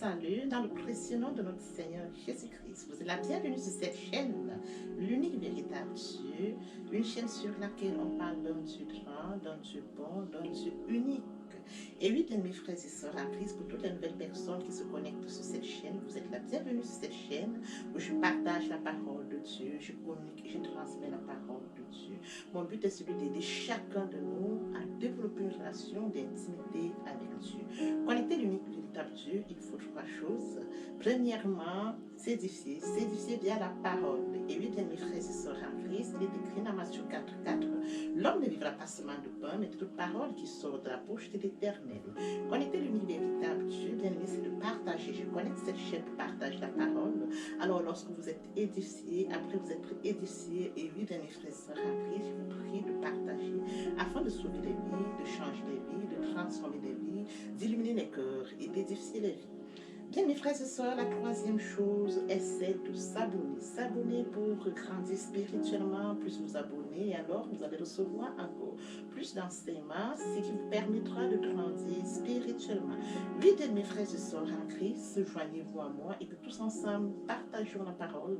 salue dans le précieux nom de notre Seigneur Jésus-Christ. Vous êtes la bienvenue sur cette chaîne, l'unique véritable Dieu, une chaîne sur laquelle on parle d'un Dieu grand, d'un Dieu bon, d'un Dieu unique. Et oui, bien mes frères et sœurs en Christ, pour toutes les nouvelles personnes qui se connectent sur cette chaîne, vous êtes la bienvenue sur cette chaîne où je partage la parole de Dieu, je communique, je transmets la parole de Dieu. Mon but est celui d'aider chacun de nous à développer une relation d'intimité avec Dieu. Connecter l'unique véritable Dieu, il faut trois choses. Premièrement, s'édifier via la parole. Et oui, bien mes frères et sœurs en Christ, il est écrit dans Matthieu 4:4, l'homme ne vivra pas seulement de pain, mais de toute parole qui sort de la bouche de l'Éternel. Connecter l'unique véritable Dieu, bien aimé, c'est de partager. Je connecte cette chaîne pour partager la parole. Alors, lorsque vous êtes édifié, après vous êtes édifié, et oui, bien mes frères et sœurs en Christ, je vous prie de partager afin de sauver les vies, de changer les vies, de transformer les vies, d'illuminer les cœurs et d'édifier les vies. Bien, mes frères et sœurs, la troisième chose est celle de s'abonner. S'abonner pour grandir spirituellement, plus vous abonner, et alors vous allez recevoir encore plus d'enseignements, ce qui vous permettra de grandir spirituellement. Oui, bien, mes frères et sœurs en Christ, joignez-vous à moi et que tous ensemble partageons la parole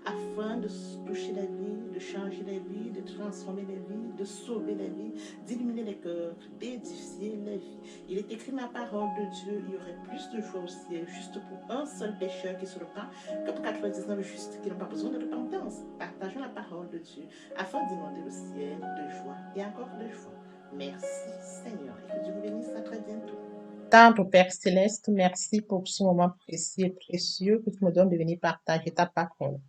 afin de toucher la vie, de changer la vie, de transformer les vies, de sauver les vies, d'illuminer les cœurs, d'édifier les vies. Il est écrit dans la parole de Dieu, il y aurait plus de joie au ciel juste pour un seul pécheur qui se repent que pour 99 justes qui n'ont pas besoin de repentance. Partageons la parole de Dieu afin d'inonder le ciel de joie et encore de joie. Merci Seigneur et que Dieu vous bénisse à très bientôt. Tendre Père Céleste, merci pour ce moment précieux et précieux que tu me donnes de venir partager ta parole.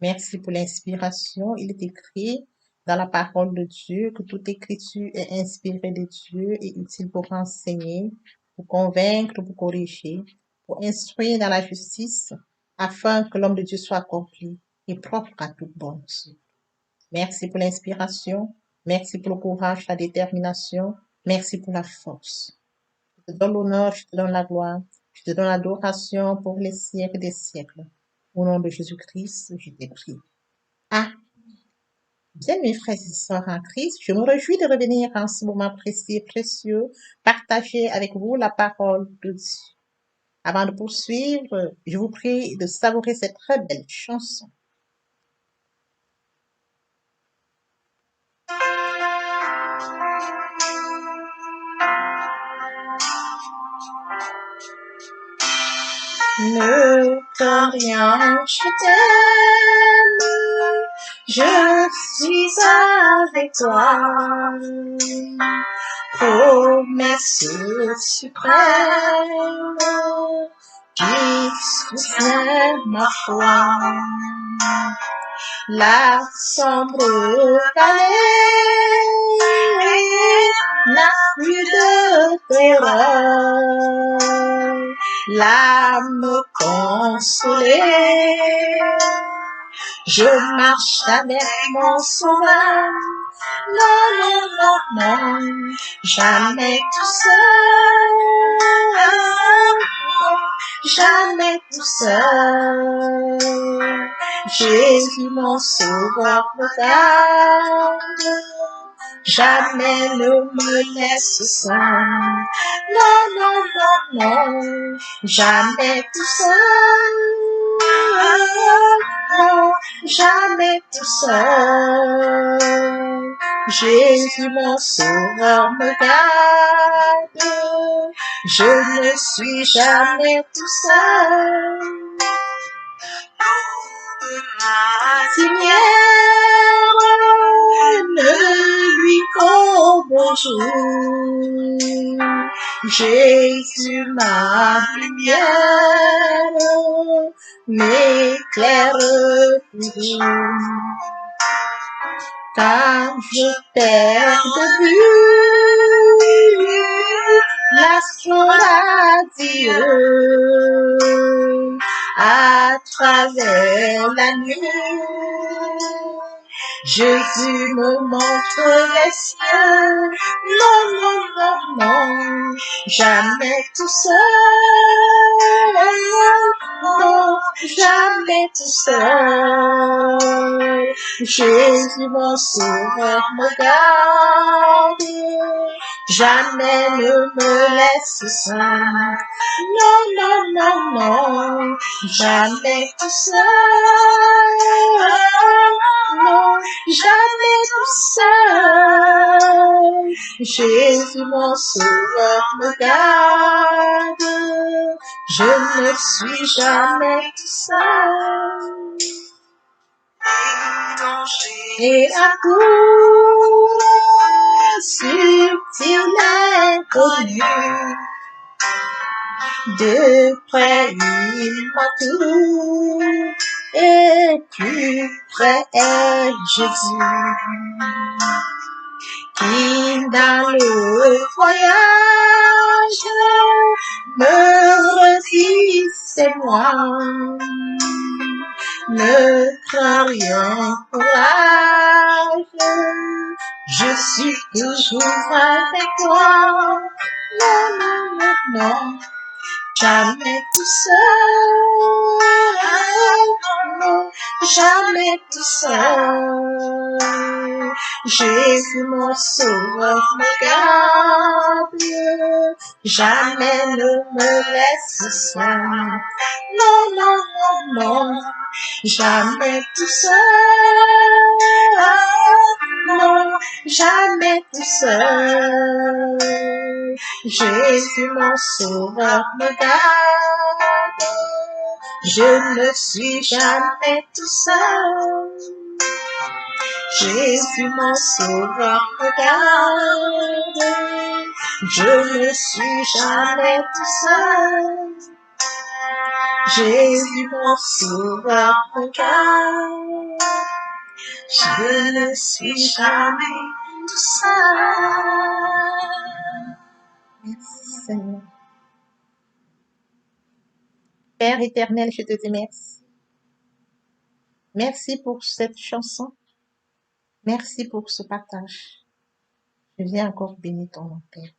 Merci pour l'inspiration. Il est écrit dans la parole de Dieu que toute écriture est inspirée de Dieu et utile pour enseigner, pour convaincre, pour corriger, pour instruire dans la justice, afin que l'homme de Dieu soit accompli et propre à toute bonne œuvre. Merci pour l'inspiration. Merci pour le courage, la détermination. Merci pour la force. Je te donne l'honneur, je te donne la gloire, je te donne l'adoration pour les siècles des siècles. Au nom de Jésus-Christ, je t'ai prié. Ah, bien mes frères et sœurs en Christ, je me réjouis de revenir en ce moment précis et précieux, partager avec vous la parole de Dieu. Avant de poursuivre, je vous prie de savourer cette très belle chanson. Ne crains rien, je t'aime, je suis avec toi. Promesse suprême qui soutient ma foi. La sombre vallée n'a plus de terreur. L'âme consolée, je marche avec mon sauveur. Non, non, non, non, jamais tout seul. Jamais tout seul. Jésus mon sauveur me garde, jamais ne me laisse seul. Non, non, non, non, jamais tout seul. Non, jamais tout seul. Jésus mon sauveur me garde, je ne suis jamais tout seul. Lumière, ne lui qu'au bonjour. Jésus ma lumière m'éclaire toujours. Quand je perds de vue l'astre radieux à travers la nuit, Jésus me montre les cieux. Non, non, non, non, jamais tout seul. Non, jamais tout seul. Jésus mon sauveur me garde, jamais ne me laisse seul. Non, non, non, non, jamais tout seul. Non, jamais tout seul. Jésus mon sauveur me garde. Je ne suis jamais tout seul. Et à coup subtil inconnu, de près il m'entoure, et plus près est Jésus, qui dans le voyage me redit c'est moi. Ne crains rien, courage, je suis toujours avec toi. Non, non, non, non, jamais tout seul. Non, jamais tout seul. Jésus mon sauveur me garde, jamais ne me laisse seul. Non, non, non, non, jamais tout seul. Non, jamais tout seul. Jésus mon sauveur me garde. Je ne suis jamais tout seul. Jésus mon sauveur me garde. Je ne suis jamais tout seul. Jésus mon sauveur me garde. Je ne suis jamais tout seul. Merci Seigneur. Père éternel, je te dis merci. Merci pour cette chanson. Merci pour ce partage. Je viens encore bénir ton nom, Père.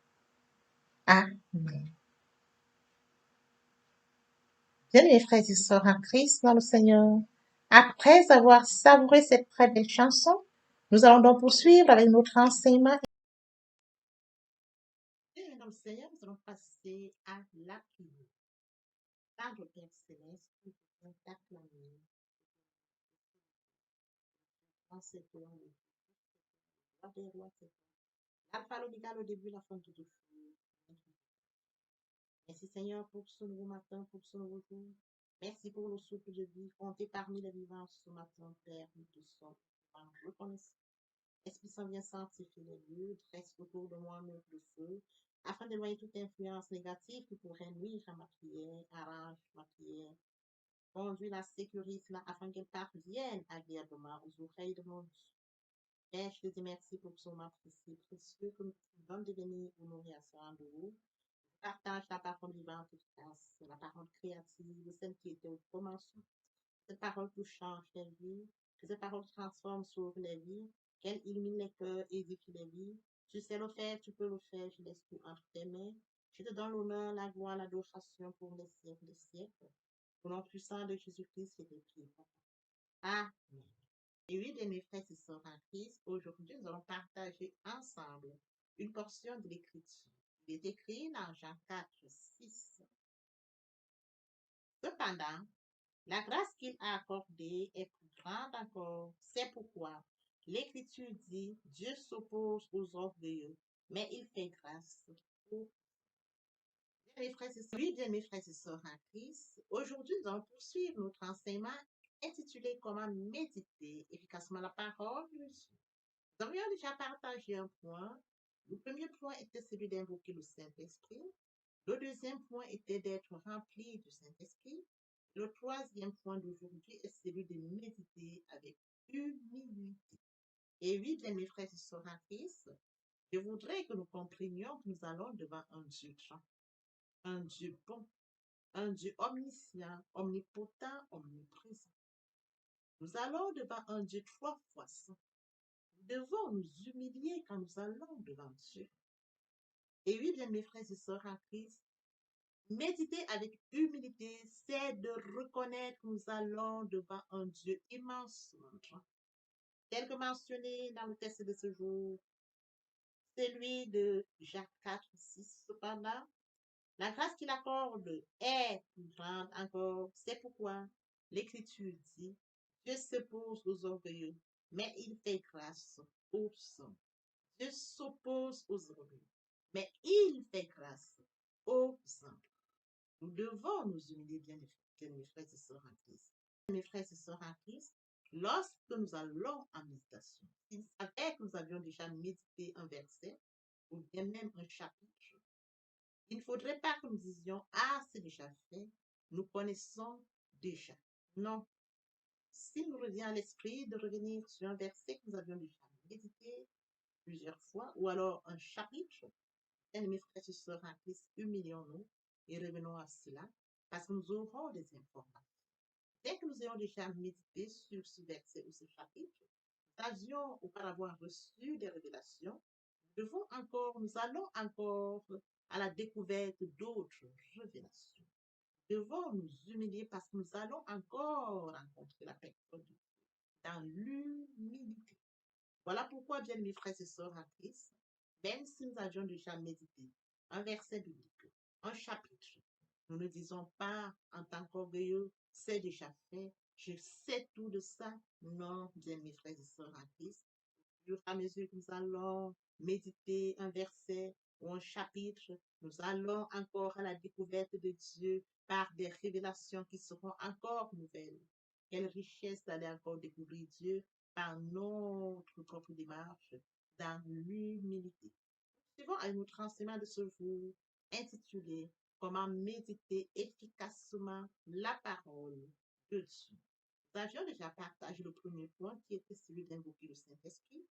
Amen. Bien, mes frères et sœurs en Christ dans le Seigneur, après avoir savouré cette très belle chanson, nous allons donc poursuivre avec notre enseignement. Bien, dans le Seigneur, nous allons passer à la prière. Par le Père Céleste, qui vient t'acclamer dans cette heure de roi des rois, l'alpha, l'oméga, le début, la fin de tout. Merci Seigneur pour ce nouveau matin, pour ce nouveau jour. Merci pour le souffle de vie. Comptez parmi les vivants ce matin, Père. Nous te sommes reconnaissants. Esprit Saint, viens sanctifier les lieux, dresse autour de moi un mur de feu, afin d'éloigner toute influence négative qui pourrait nuire à ma prière, arrange ma prière. Conduis-la, sécurise-la, afin qu'elle parvienne agréablement aux oreilles de mon Dieu. Père, je te dis merci pour ce moment précieux que nous donne de venir pour nourrir à ce de vous. Partage la parole vivante et efficace, la parole créative, celle qui était au commencement. Cette parole qui change les vies, que cette parole transforme, sauve les vies, qu'elle illumine les cœurs, édifie les vies. Tu sais le faire, tu peux le faire, je laisse tout entre tes mains. Je te donne l'honneur, la gloire, l'adoration pour les siècles des siècles. Au nom puissant de Jésus-Christ, je te prie. Amen. Et oui, bien mes frères et sœurs en Christ, aujourd'hui nous allons partager ensemble une portion de l'Écriture. Il est écrit dans Jean 4, 6. Cependant, la grâce qu'il a accordée est plus grande encore. C'est pourquoi l'Écriture dit, Dieu s'oppose aux orgueilleux, mais il fait grâce aux... Bien, mes frères et sœurs, oui, bien mes frères et sœurs en Christ, aujourd'hui nous allons poursuivre notre enseignement intitulé Comment méditer efficacement la parole de Dieu. Nous avions déjà partagé un point. Le premier point était celui d'invoquer le Saint-Esprit. Le deuxième point était d'être rempli du Saint-Esprit. Le troisième point d'aujourd'hui est celui de méditer avec humilité. Et oui, bien mes frères et sœurs en Christ, je voudrais que nous comprenions que nous allons devant un Dieu grand, un Dieu bon, un Dieu omniscient, omnipotent, omniprésent. Nous allons devant un Dieu trois fois saint. Nous devons nous humilier quand nous allons devant Dieu. Et oui, bien mes frères et sœurs en Christ, méditer avec humilité, c'est de reconnaître que nous allons devant un Dieu immensement grand. Tel que mentionné dans le texte de ce jour, celui de Jacques 4, 6. Cependant, la grâce qu'il accorde est plus grande encore. C'est pourquoi l'Écriture dit, Dieu s'oppose aux orgueilleux, mais il fait grâce aux saints. Dieu s'oppose aux orgueilleux, mais il fait grâce aux saints. Nous devons nous humilier, bien mes frères et sœurs en Christ. Mes frères et sœurs en Christ, lorsque nous allons en méditation, s'il savait que nous avions déjà médité un verset, ou bien même un chapitre, il ne faudrait pas que nous disions, ah, c'est déjà fait, nous connaissons déjà. Non. S'il nous revient à l'esprit de revenir sur un verset que nous avions déjà médité plusieurs fois, ou alors un chapitre, mes frères et sœurs en Christ, humilions-nous et revenons à cela, parce que nous aurons des informations. Dès que nous ayons déjà médité sur ce verset ou ce chapitre, nous avions auparavant reçu des révélations, nous allons encore à la découverte d'autres révélations. Nous devons nous humilier parce que nous allons encore rencontrer la personne de Dieu dans l'humilité. Voilà pourquoi, bien mes frères et sœurs en Christ, même si nous avions déjà médité un verset biblique, un chapitre, nous ne disons pas en tant qu'orgueilleux, c'est déjà fait, je sais tout de ça. Non, bien mes frères et sœurs en Christ, au fur et à mesure que nous allons méditer un verset ou un chapitre, nous allons encore à la découverte de Dieu par des révélations qui seront encore nouvelles. Quelle richesse d'aller encore découvrir Dieu par notre propre démarche dans l'humilité. Suivons à notre enseignement de ce jour intitulé Comment méditer efficacement la parole de Dieu. Nous avions déjà partagé le premier point qui était celui d'invoquer le Saint-Esprit,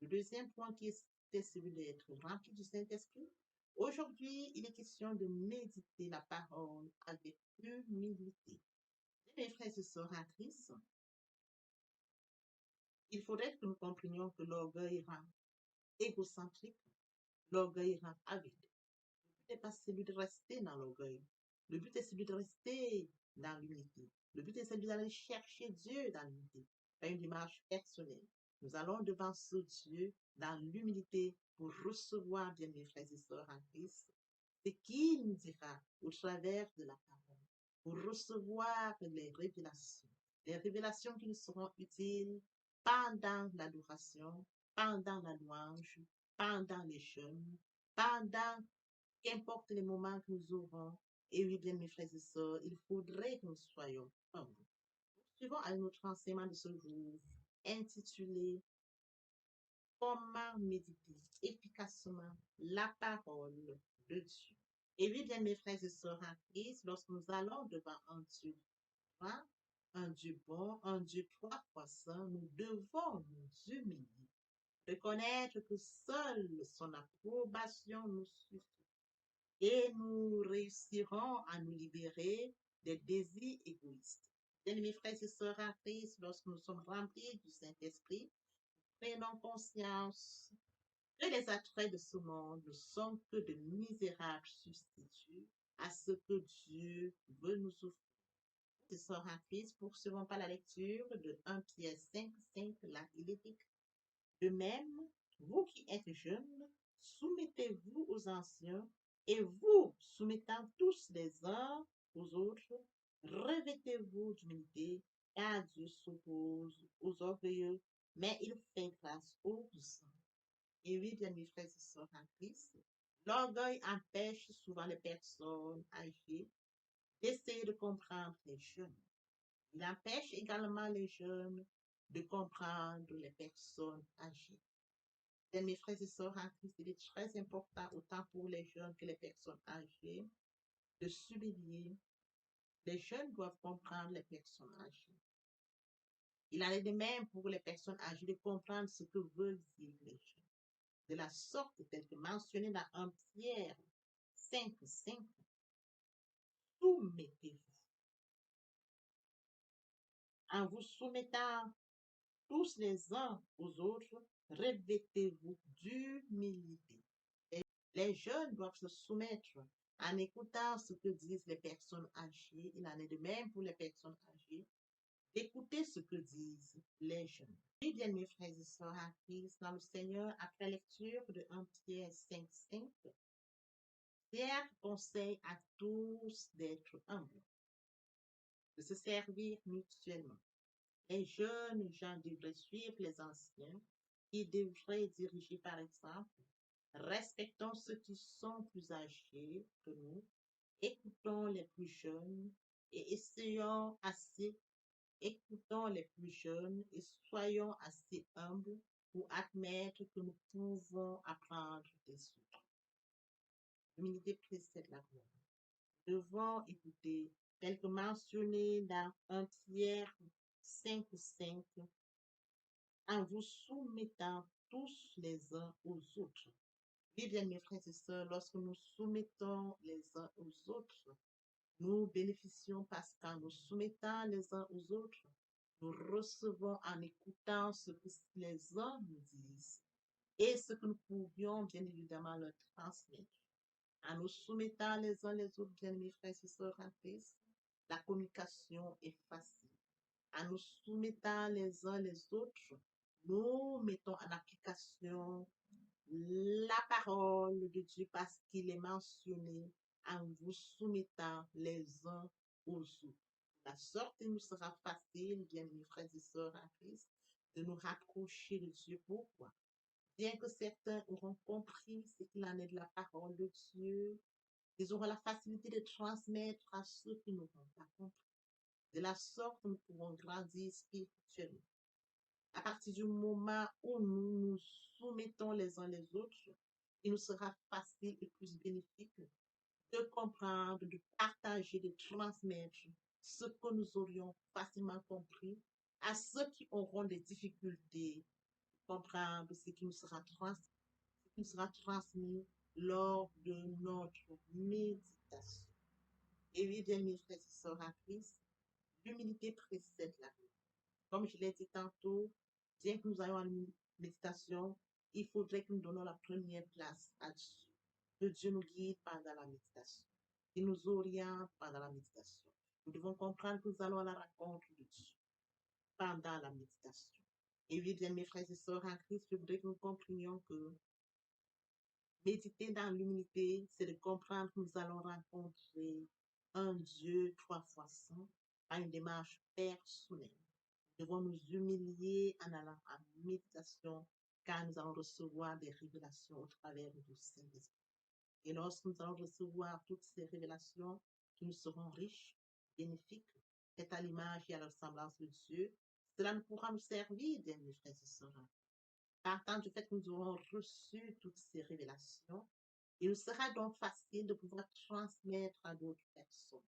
le deuxième point qui était celui d'être rempli du Saint-Esprit. Aujourd'hui, il est question de méditer la parole avec humilité. Mes frères et sœurs en Christ, il faudrait que nous comprenions que l'orgueil rend égocentrique, l'orgueil rend avide. Le but n'est pas celui de rester dans l'orgueil. Le but est celui de rester dans l'unité. Le but est celui d'aller chercher Dieu dans l'unité. Faire une démarche personnelle. Nous allons devant ce Dieu dans l'humilité pour recevoir, bien mes frères et sœurs en Christ, ce qu'il nous dira au travers de la parole, pour recevoir les révélations qui nous seront utiles pendant l'adoration, pendant la louange, pendant les jeûnes, pendant qu'importe les moments que nous aurons. Et oui, bien mes frères et sœurs, il faudrait que nous soyons humbles. Suivons à notre enseignement de ce jour, intitulé Comment méditer efficacement la parole de Dieu. Et oui, bien mes frères et sœurs en Christ, lorsque nous allons devant un Dieu grand, un Dieu bon, un Dieu trois fois saint, nous devons nous humilier, reconnaître que seule son approbation nous suffit et nous réussirons à nous libérer des désirs égoïstes. Bien, mes frères et sœurs en Christ, lorsque nous sommes remplis du Saint-Esprit, prenons conscience que les attraits de ce monde ne sont que de misérables substituts à ce que Dieu veut nous offrir. Frères et sœurs en Christ, poursuivons pas la lecture de 1 Pierre 5, 5, là, il est écrit. De même, vous qui êtes jeunes, soumettez-vous aux anciens, et vous, soumettant tous les uns aux autres, revêtez-vous d'humilité, car Dieu s'oppose aux orgueilleux, mais il fait grâce aux saints. Et oui, bien mes frères et sœurs en Christ, l'orgueil empêche souvent les personnes âgées d'essayer de comprendre les jeunes. Il empêche également les jeunes de comprendre les personnes âgées. Bien, mes frères et sœurs en Christ, il est très important, autant pour les jeunes que les personnes âgées, de s'humilier. Les jeunes doivent comprendre les personnes âgées. Il en est de même pour les personnes âgées de comprendre ce que veulent dire les jeunes. De la sorte telle que mentionné dans 1 Pierre 5, 5, soumettez-vous. En vous soumettant tous les uns aux autres, revêtez-vous d'humilité. Les jeunes doivent se soumettre en écoutant ce que disent les personnes âgées. Il en est de même pour les personnes âgées d'écouter ce que disent les jeunes. Oui, bien, mes frères et sœurs en Christ, dans le Seigneur, après lecture de 1 Pierre 5:5, Pierre conseille à tous d'être humbles, de se servir mutuellement. Les jeunes gens devraient suivre les anciens, qui devraient diriger par exemple. Respectons ceux qui sont plus âgés que nous, écoutons les plus jeunes et essayons assez, écoutons les plus jeunes et soyons assez humbles pour admettre que nous pouvons apprendre des autres. L'humilité précède la gloire. Nous devons écouter, tel que mentionné dans 1 Pierre 5:5, en vous soumettant tous les uns aux autres. Oui, bien, mes frères et sœurs, lorsque nous soumettons les uns aux autres, nous bénéficions parce qu'en nous soumettant les uns aux autres, nous recevons en écoutant ce que les uns nous disent et ce que nous pouvions bien évidemment leur transmettre. En nous soumettant les uns les autres, bien, mes frères et sœurs en Christ, la communication est facile. En nous soumettant les uns les autres, nous mettons en application la parole de Dieu parce qu'il est mentionné en vous soumettant les uns aux autres. La sorte, il nous sera facile, bien mes frères et sœurs en Christ, de nous rapprocher de Dieu. Pourquoi? Bien que certains auront compris ce qu'il en est de la parole de Dieu, ils auront la facilité de transmettre à ceux qui n'auront pas compris. De la sorte, nous pouvons grandir spirituellement. À partir du moment où nous nous soumettons les uns les autres, il nous sera facile et plus bénéfique de comprendre, de partager, de transmettre ce que nous aurions facilement compris à ceux qui auront des difficultés à comprendre ce qui nous sera transmis lors de notre méditation. Et oui, bien, mes frères et sœurs en Christ, l'humilité précède la vie. Comme je l'ai dit tantôt, bien que nous ayons une méditation, il faudrait que nous donnons la première place à Dieu. Que Dieu nous guide pendant la méditation. Il nous oriente pendant la méditation. Nous devons comprendre que nous allons à la rencontre de Dieu pendant la méditation. Et oui, bien, mes frères et sœurs en Christ, je voudrais que nous comprenions que méditer dans l'humilité, c'est de comprendre que nous allons rencontrer un Dieu 3 fois saint à une démarche personnelle. Nous devons nous humilier en allant en méditation, car nous allons recevoir des révélations au travers du Saint-Esprit. Et lorsque nous allons recevoir toutes ces révélations, qui nous seront riches, bénéfiques, faites à l'image et à la ressemblance de Dieu, cela nous pourra nous servir, bien mes frères et sœurs. Partant du fait que nous aurons reçu toutes ces révélations, il nous sera donc facile de pouvoir transmettre à d'autres personnes.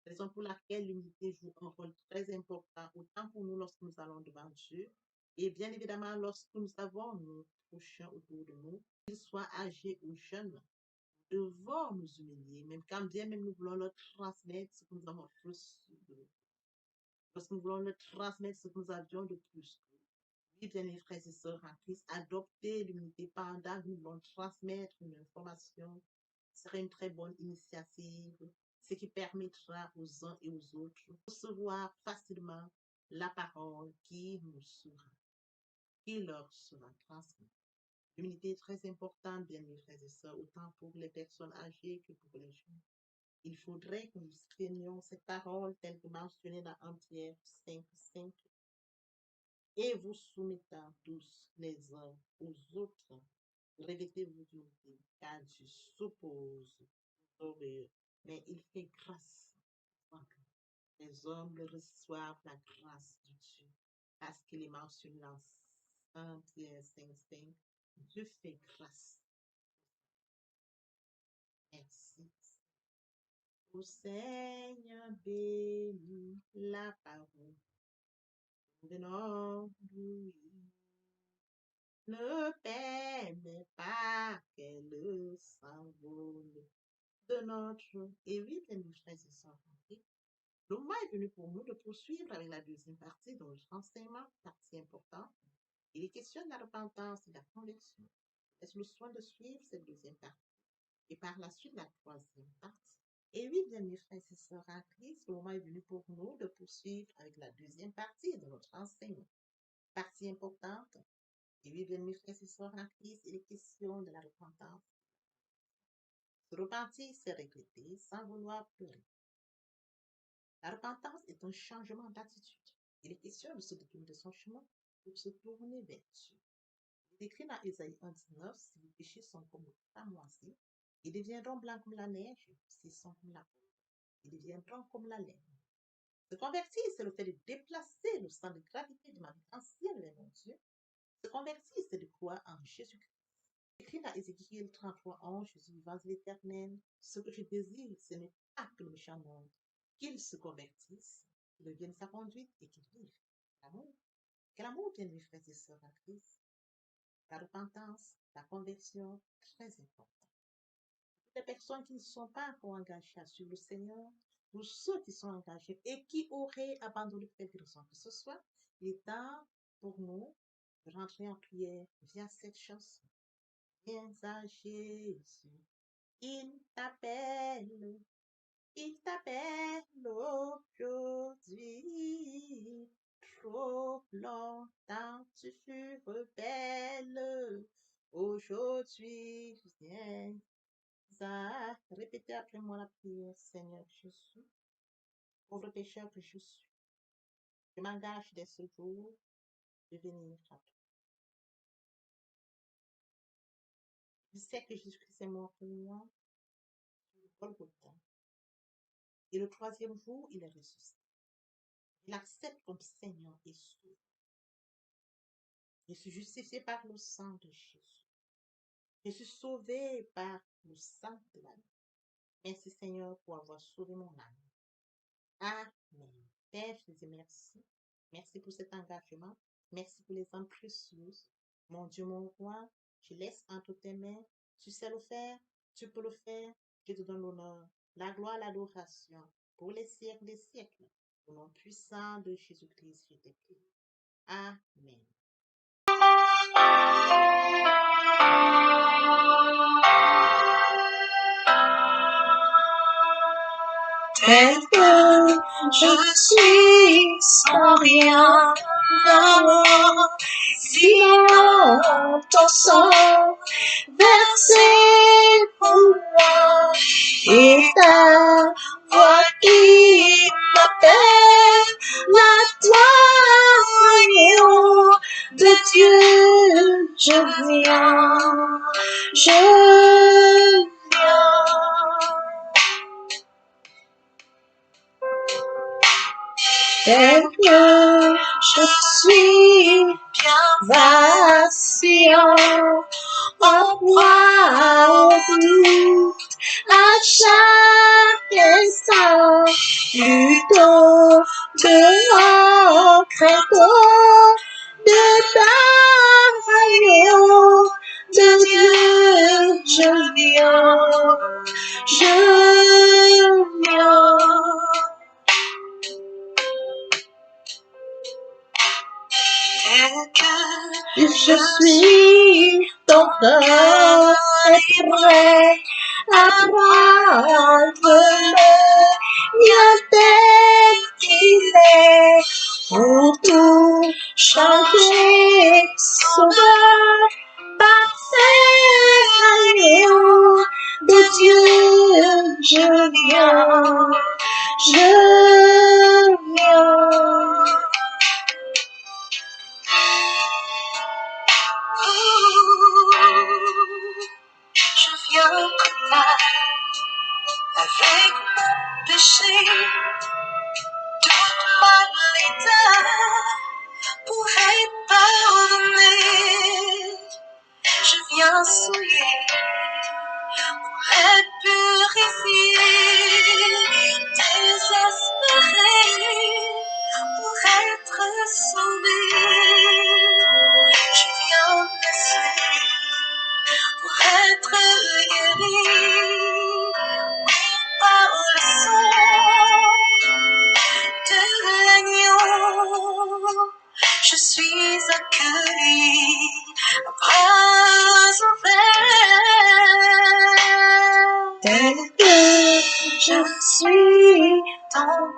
Raison pour laquelle l'humilité joue un rôle très important, autant pour nous lorsque nous allons devant Dieu, et bien évidemment lorsque nous avons nos prochains autour de nous, qu'ils soient âgés ou jeunes, nous devons nous humilier, même quand bien même nous voulons leur transmettre ce que nous avons reçu de nous. Lorsque nous voulons leur transmettre ce que nous avions de plus. Oui, bien les frères et sœurs en Christ, adopter l'humilité pendant que nous voulons transmettre une information serait une très bonne initiative, ce qui permettra aux uns et aux autres de recevoir facilement la parole qui leur sera transmise. L'humilité est très importante, bien mes frères et sœurs, autant pour les personnes âgées que pour les jeunes. Il faudrait que nous craignions cette parole telle que mentionnée dans 1 Pierre 5:5 et vous soumettant tous les uns aux autres. Revêtez-vous d'humilité, car Dieu s'oppose aux orgueilleux, mais il fait grâce. Les hommes reçoivent la grâce de Dieu, parce qu'il est mentionné dans 1 Pierre 5:5. Dieu fait grâce. Merci. Au Seigneur bénis la parole de notre Dieu. Ne permets pas qu'elle s'envole de notre. Et oui, bien, mes frères et sœurs, le moment est venu pour nous de poursuivre avec la deuxième partie de notre enseignement, partie importante. Il est question de la repentance et de la conversion. Laisse le soin de suivre cette deuxième partie et par la suite la troisième partie. Et oui, bien mes frères et sœurs en Christ, le moment est venu pour nous de poursuivre avec la deuxième partie de notre enseignement. Partie importante. Et oui, bien mes frères et sœurs en Christ, il est question de la repentance. Se repentir, c'est regretter sans vouloir pleurer. La repentance est un changement d'attitude. Il est question de se détourner de son chemin pour se tourner vers Dieu. Il est écrit dans Ésaïe 1,19, si vos péchés sont comme le cramoisi, ils deviendront blancs comme la neige, s'ils sont comme la peau. Ils deviendront comme la laine. Se convertir, c'est le fait de déplacer le sens de gravité de ma vie ancienne vers mon Dieu. Se convertir, c'est de croire en Jésus-Christ. Écrit dans Ézéchiel 33,11, Jésus vivant de l'éternel, ce que je désire, ce n'est pas que le méchant monde, qu'il se convertisse, qu'il devienne sa conduite et qu'il vive. L'amour. Quel amour, bien mes frères et sœurs en Christ. La repentance, la conversion, très important. Pour les personnes qui ne sont pas encore engagées à suivre le Seigneur, pour ceux qui sont engagés et qui auraient abandonné quelque raison que ce soit, il est temps pour nous de rentrer en prière via cette chanson. Viens à Jésus, il t'appelle aujourd'hui. Trop longtemps tu fus rebelle. Aujourd'hui, viens à répéter après moi la prière. Seigneur Jésus, pauvre pécheur que je suis, je m'engage dès ce jour de venir à toi. Je sais que Jésus-Christ est mort pour moi sur le Golgotha. Et le troisième jour, il est ressuscité. Il accepte comme Seigneur et Sauveur. Je suis justifié par le sang de Jésus. Je suis sauvé par le sang de l'âme. Merci Seigneur pour avoir sauvé mon âme. Amen. Père, je te dis merci. Merci pour cet engagement. Merci pour les âmes précieuses. Mon Dieu, mon roi, je laisse entre tes mains. Tu sais le faire. Tu peux le faire. Je te donne l'honneur, la gloire, l'adoration pour les siècles des siècles. Au nom puissant de Jésus-Christ, je te prie. Amen. Tel que je suis sans rien avoir, sinon ton sang versé pour moi, et ta voix qui m'appelle, à toi, agneau de Dieu, je viens, je viens. Tel que je suis bien vacillant, en proie au doute, à chaque instant, plutôt de crainte de ta de Dieu, je viens. Tel que je suis, ton cœur est prêt à prendre le mien tel qu'il est, pour tout changer, sauveur, parfait, agneau de Dieu, je viens. Je viens comme ça, avec mon péché, toute ma l'état pour être pardonné. Je viens souiller pour être purifié, tes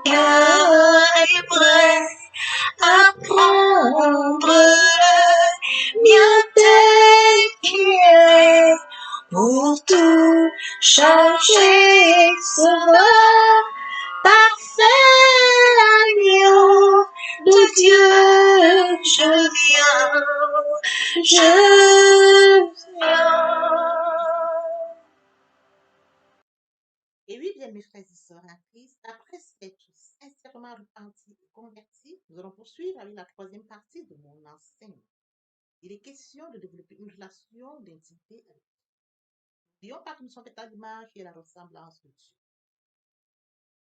est prêt à prendre le mien tel qu'il est pour tout changer, sauveur, parfait agneau de Dieu, je viens. Et oui, bien mes frères et sœurs en Christ, après s'être sincèrement repentis et convertis, nous allons poursuivre avec la troisième partie de mon enseignement. Il est question de développer une relation d'intimité avec Dieu. N'oublions pas que nous sommes faits à l'image et à la ressemblance de Dieu.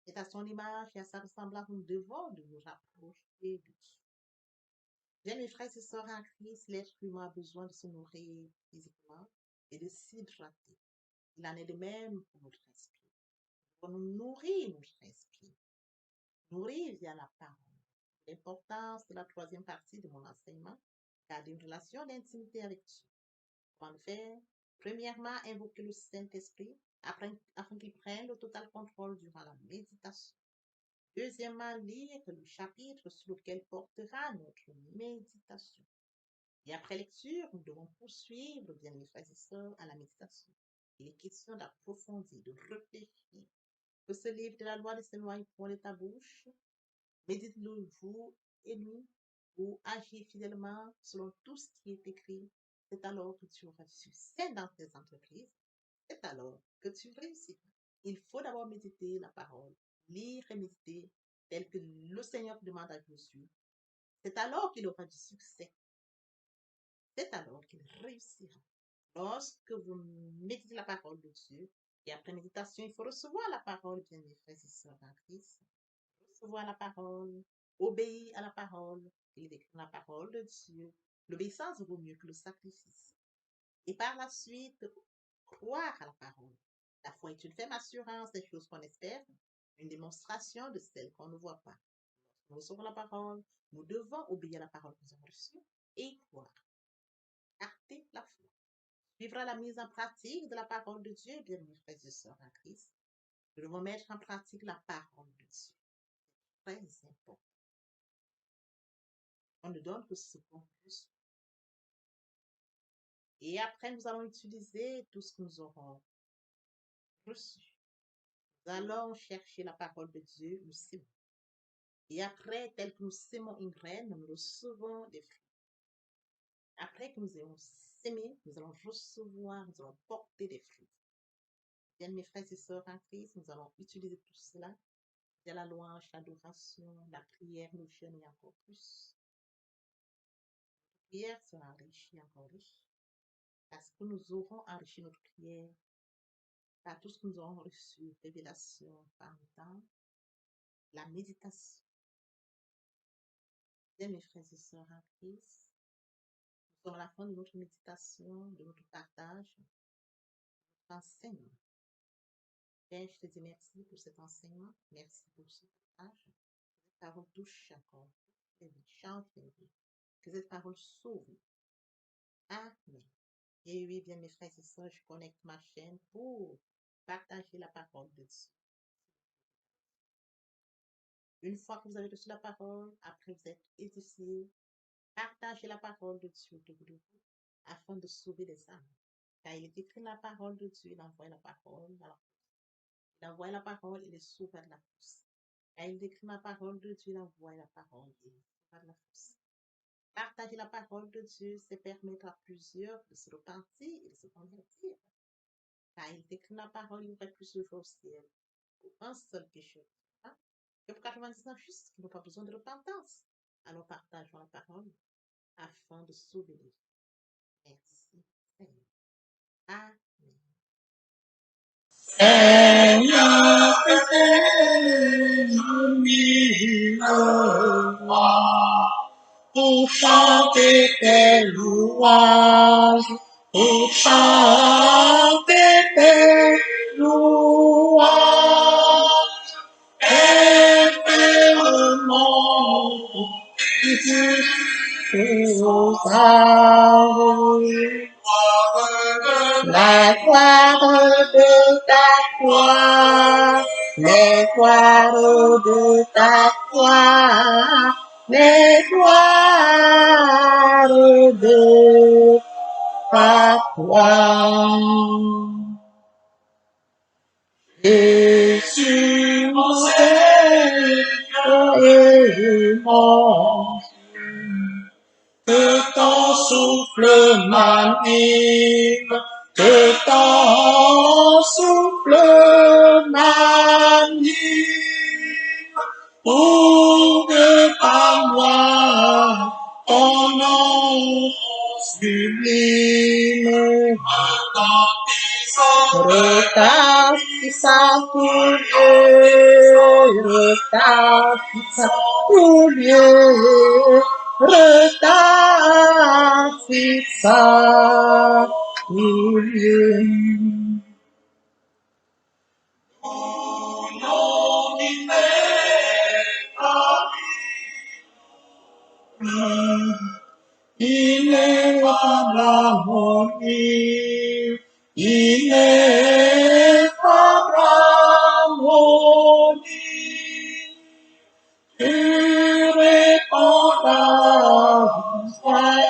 C'est à son image et à sa ressemblance que nous devons de nous rapprocher de Dieu. Bien mes frères et sœurs en Christ, l'être humain a besoin de se nourrir physiquement et de s'hydrater. Il en est de même pour notre esprit. Pour nous nourrir notre esprit, nourrir via la parole. L'importance de la troisième partie de mon enseignement, garder une relation d'intimité avec Dieu. Comment le faire? Premièrement, invoquer le Saint-Esprit afin qu'il prenne le total contrôle durant la méditation. Deuxièmement, lire le chapitre sur lequel portera notre méditation. Et après lecture, nous devons poursuivre, bien mes frères et sœurs, à la méditation. Il est question d'approfondir, de réfléchir. Que ce livre de la loi ne s'éloigne point de ta bouche. Médite-le jour et nuit pour agir fidèlement selon tout ce qui est écrit. C'est alors que tu auras du succès dans tes entreprises. C'est alors que tu réussiras. Il faut d'abord méditer la parole, lire et méditer tel que le Seigneur demande à Josué. C'est alors qu'il aura du succès. C'est alors qu'il réussira. Lorsque vous méditez la parole de Dieu, et après méditation, il faut recevoir la parole, bien mes frères et sœurs en Christ. Recevoir la parole, obéir à la parole, et déclare la parole de Dieu. L'obéissance vaut mieux que le sacrifice. Et par la suite, croire à la parole. La foi est une ferme assurance des choses qu'on espère, une démonstration de celles qu'on ne voit pas. Nous recevons la parole, nous devons obéir à la parole que nous avons reçue et croire. Acter la foi. Suivra la mise en pratique de la parole de Dieu, bien mes frères et sœurs en Christ. Nous devons mettre en pratique la parole de Dieu. Très important. On ne donne que ce qu'on reçoit. Et après, nous allons utiliser tout ce que nous aurons reçu. Nous allons chercher la parole de Dieu, nous sémons. Et après, tel que nous sémons une graine, nous recevons des fruits. Après que nous ayons sémé, nous allons recevoir, nous allons porter des fruits. Bien, mes frères et sœurs en Christ, nous allons utiliser tout cela. Il y a la louange, l'adoration, la prière, le jeûne et encore plus. La prière sera enrichie, encore riche. Parce que nous aurons enrichi notre prière par tout ce que nous aurons reçu, révélation, par le temps, la méditation. Bien, mes frères et sœurs en Christ, nous sommes à la fin de notre méditation, de notre partage, de notre enseignement. Père, je te dis merci pour cet enseignement, merci pour ce partage. Que cette parole touche encore, change les vies, que cette parole sauve. Amen. Et oui, bien mes frères et sœurs, je connecte ma chaîne pour partager la parole de Dieu. Une fois que vous avez reçu la parole, après vous êtes édifié, partagez la parole de Dieu autour de vous afin de sauver les âmes. Car il est écrit la parole de Dieu, il envoie la parole à la fosse. Il envoie la parole et les sauve de la fosse. Car il est écrit la parole de Dieu, il envoie la parole et les sauve de la fosse. Partager la parole de Dieu, c'est permettre à plusieurs de se repentir et de se convertir. Car il est écrit la parole, il y aurait plus de joie au ciel pour un seul pécheur. Que pour 99 justes qui n'ont pas besoin de repentance. Alors partageons la parole afin de sauver les vies. Merci, Seigneur. Amen. Pour chanter tes louanges, pour chanter tes louanges, éternellement, la gloire de ta gloire, les gloires de ta gloire, les gloires de ta gloire. Jésus, mon Seigneur et mon Dieu, que ton souffle m'anime, que ton souffle m'anime, pour que par moi ton nom sublime retentissant pour Dieu, retentissant pour Dieu, retentissant pour Dieu. Au nom du ineffable harmonie, ineffable harmonie, tu réponds la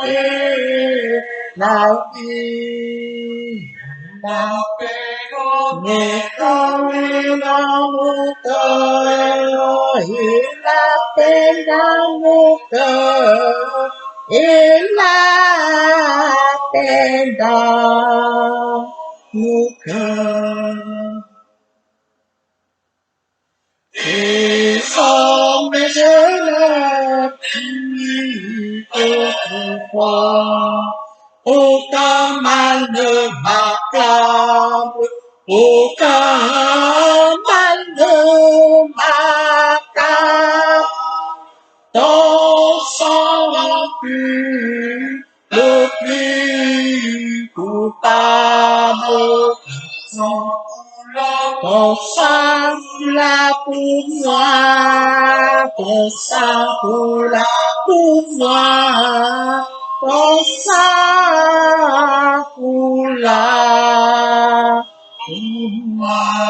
et la vie, la paix dans mon cœur, et la paix dans mon cœur, et la paix dans mon cœur. Et sans mes élèves, autrefois, aucun mal ne m'accable, aucun mal ne m'accable. Ton sang pur, le plus coupable, ton sang là pour moi, ton sang là pour moi, ton sang là pour moi.